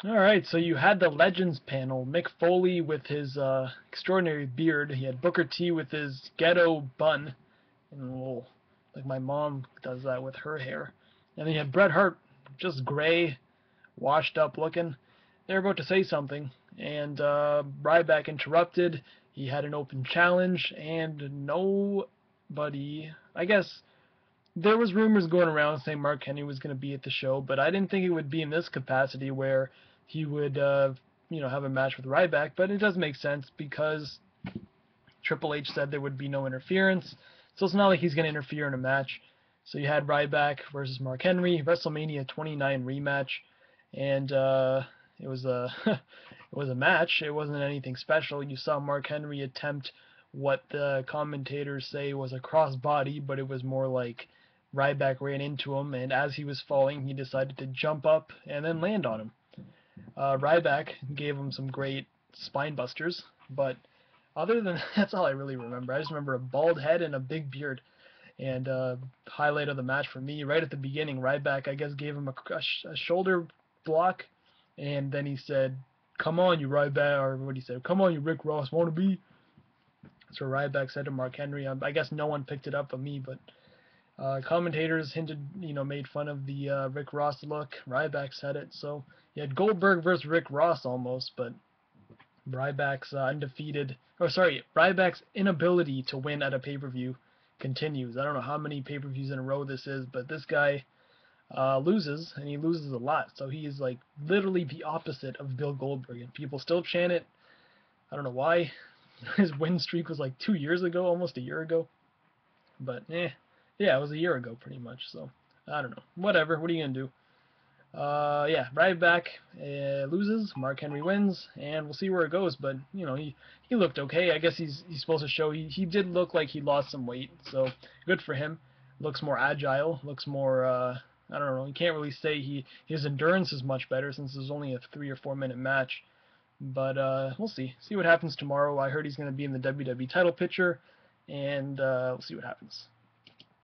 Alright, so you had the Legends panel. Mick Foley with his extraordinary beard. He had Booker T with his ghetto bun. And a little, like my mom does that with her hair. And then you had Bret Hart, just gray, washed up looking. They were about to say something. And Ryback interrupted. He had an open challenge. And nobody, I guess, there was rumors going around saying Mark Henry was going to be at the show, but I didn't think it would be in this capacity where he would, have a match with Ryback. But it does make sense because Triple H said there would be no interference, so it's not like he's going to interfere in a match. So you had Ryback versus Mark Henry, WrestleMania 29 rematch, and it was a it was a match. It wasn't anything special. You saw Mark Henry attempt what the commentators say was a crossbody, but it was more like Ryback ran into him, and as he was falling, he decided to jump up and then land on him. Ryback gave him some great spine busters, but other than that's all I really remember. I just remember a bald head and a big beard. And highlight of the match for me, right at the beginning, Ryback, I guess, gave him a shoulder block, and then he said, "Come on, you Ryback," or what he said, "Come on, you Rick Ross wannabe." So Ryback said to Mark Henry. I guess no one picked it up but me, but commentators hinted, made fun of the Rick Ross look. Ryback said it, so you had Goldberg versus Rick Ross almost, but Ryback's Ryback's inability to win at a pay-per-view continues. I don't know how many pay-per-views in a row this is, but this guy loses, and he loses a lot. So he is like literally the opposite of Bill Goldberg, and people still chant it. I don't know why. His win streak was like 2 years ago, almost a year ago. But yeah, it was a year ago pretty much. So I don't know. Whatever. What are you gonna do? Yeah, Ryback loses, Mark Henry wins, and we'll see where it goes. But he looked okay. I guess he's supposed to show he did look like he lost some weight, so good for him. Looks more agile. Looks more. I don't know. You can't really say his endurance is much better since it was only a 3 or 4 minute match. But we'll see. See what happens tomorrow. I heard he's going to be in the WWE title picture, and we'll see what happens.